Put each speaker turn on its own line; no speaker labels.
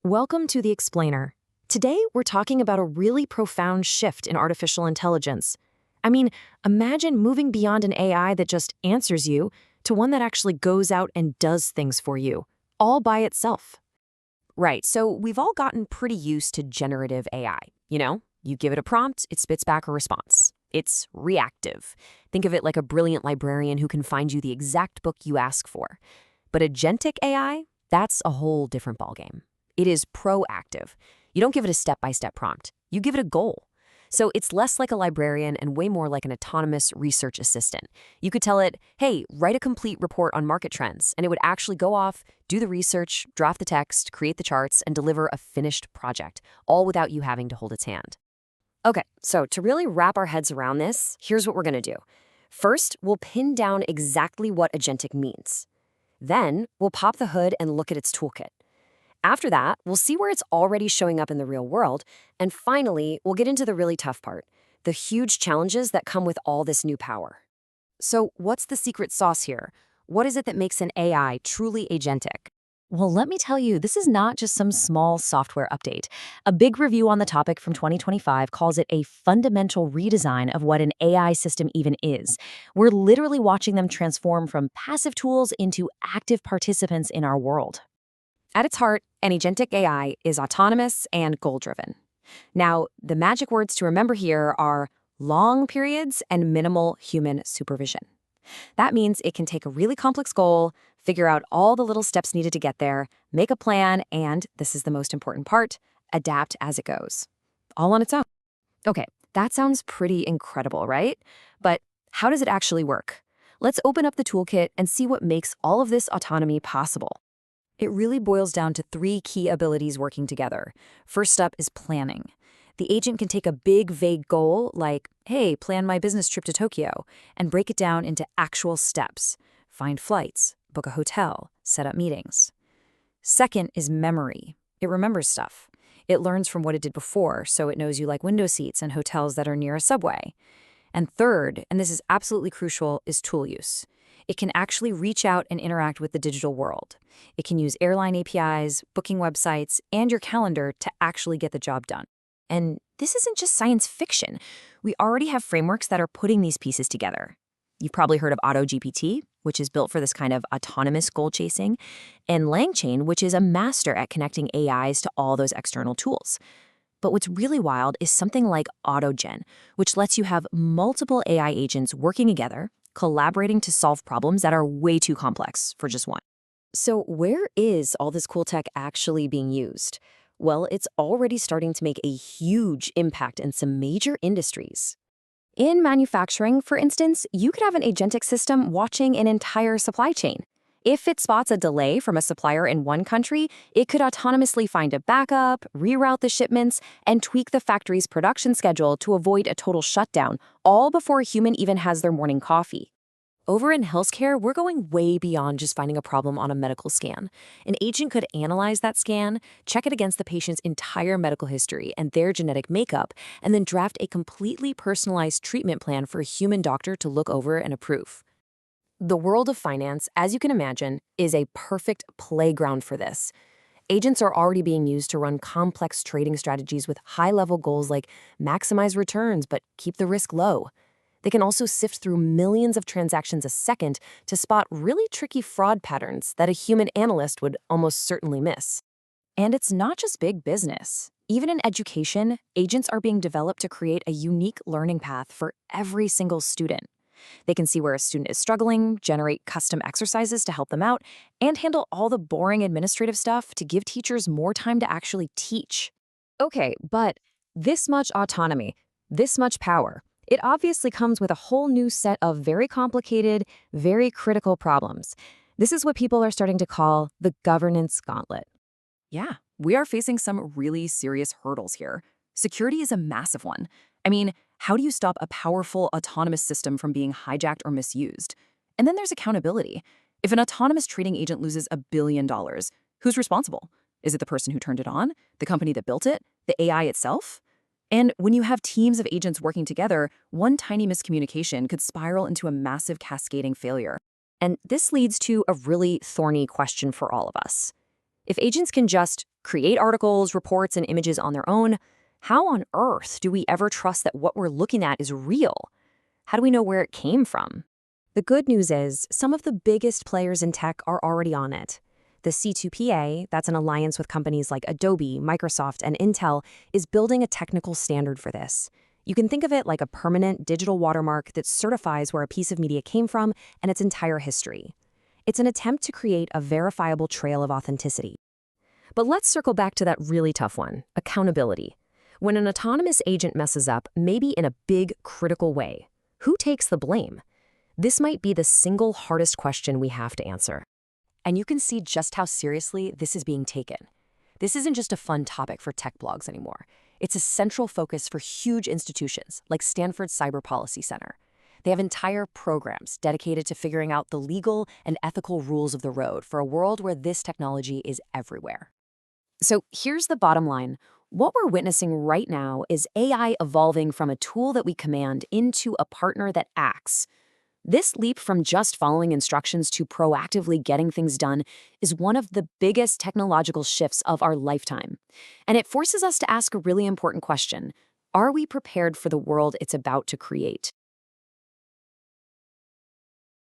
Welcome to The Explainer. Today, we're talking about a really profound shift in artificial intelligence. I mean, imagine moving beyond an AI that just answers you to one that actually goes out and does things for you, all by itself. Right, so we've all gotten pretty used to generative AI. You give it a prompt, it spits back a response. It's reactive. Think of it like a brilliant librarian who can find you the exact book you ask for. But agentic AI, that's a whole different ballgame. It is proactive. You don't give it a step-by-step prompt. You give it a goal. So it's less like a librarian and way more like an autonomous research assistant. You could tell it, hey, write a complete report on market trends, and it would actually go off, do the research, draft the text, create the charts, and deliver a finished project, all without you having to hold its hand. Okay, so to really wrap our heads around this, here's what we're going to do. First, we'll pin down exactly what agentic means. Then, we'll pop the hood and look at its toolkit. After that, we'll see where it's already showing up in the real world. And finally, we'll get into the really tough part, the huge challenges that come with all this new power. So what's the secret sauce here? What is it that makes an AI truly agentic? Well, let me tell you, this is not just some small software update. A big review on the topic from 2025 calls it a fundamental redesign of what an AI system even is. We're literally watching them transform from passive tools into active participants in our world. At its heart, an agentic AI is autonomous and goal-driven. Now, the magic words to remember here are long periods and minimal human supervision. That means it can take a really complex goal, figure out all the little steps needed to get there, make a plan, and, this is the most important part, adapt as it goes. All on its own. Okay, that sounds pretty incredible, right? But how does it actually work? Let's open up the toolkit and see what makes all of this autonomy possible. It really boils down to three key abilities working together. First up is planning. The agent can take a big, vague goal like, hey, plan my business trip to Tokyo, and break it down into actual steps. Find flights, book a hotel, set up meetings. Second is memory. It remembers stuff. It learns from what it did before, so it knows you like window seats and hotels that are near a subway. And third, and this is absolutely crucial, is tool use. It can actually reach out and interact with the digital world. It can use airline APIs, booking websites, and your calendar to actually get the job done. And this isn't just science fiction. We already have frameworks that are putting these pieces together. You've probably heard of AutoGPT, which is built for this kind of autonomous goal chasing, and LangChain, which is a master at connecting AIs to all those external tools. But what's really wild is something like AutoGen, which lets you have multiple AI agents working together, collaborating to solve problems that are way too complex for just one. So where is all this cool tech actually being used? Well, it's already starting to make a huge impact in some major industries. In manufacturing, for instance, you could have an agentic system watching an entire supply chain. If it spots a delay from a supplier in one country, it could autonomously find a backup, reroute the shipments, and tweak the factory's production schedule to avoid a total shutdown, all before a human even has their morning coffee. Over in healthcare, we're going way beyond just finding a problem on a medical scan. An agent could analyze that scan, check it against the patient's entire medical history and their genetic makeup, and then draft a completely personalized treatment plan for a human doctor to look over and approve. The world of finance, as you can imagine, is a perfect playground for this. Agents are already being used to run complex trading strategies with high-level goals like maximize returns but keep the risk low. They can also sift through millions of transactions a second to spot really tricky fraud patterns that a human analyst would almost certainly miss. And it's not just big business. Even in education, agents are being developed to create a unique learning path for every single student. They can see where a student is struggling, generate custom exercises to help them out, and handle all the boring administrative stuff to give teachers more time to actually teach. Okay, but this much autonomy, this much power, it obviously comes with a whole new set of very complicated, very critical problems. This is what people are starting to call the governance gauntlet.
Yeah, we are facing some really serious hurdles here. Security is a massive one. I mean, how do you stop a powerful autonomous system from being hijacked or misused? And then there's accountability. If an autonomous trading agent loses $1 billion, who's responsible? Is it the person who turned it on? The company that built it? The AI itself? And when you have teams of agents working together, one tiny miscommunication could spiral into a massive cascading failure.
And this leads to a really thorny question for all of us. If agents can just create articles, reports, and images on their own, how on earth do we ever trust that what we're looking at is real? How do we know where it came from? The good news is some of the biggest players in tech are already on it. The C2PA, that's an alliance with companies like Adobe, Microsoft, and Intel, is building a technical standard for this. You can think of it like a permanent digital watermark that certifies where a piece of media came from and its entire history. It's an attempt to create a verifiable trail of authenticity. But let's circle back to that really tough one, accountability. When an autonomous agent messes up, maybe in a big, critical way, who takes the blame? This might be the single hardest question we have to answer. And you can see just how seriously this is being taken. This isn't just a fun topic for tech blogs anymore. It's a central focus for huge institutions like Stanford's Cyber Policy Center. They have entire programs dedicated to figuring out the legal and ethical rules of the road for a world where this technology is everywhere. So here's the bottom line. What we're witnessing right now is AI evolving from a tool that we command into a partner that acts. This leap from just following instructions to proactively getting things done is one of the biggest technological shifts of our lifetime. And it forces us to ask a really important question. Are we prepared for the world it's about to create?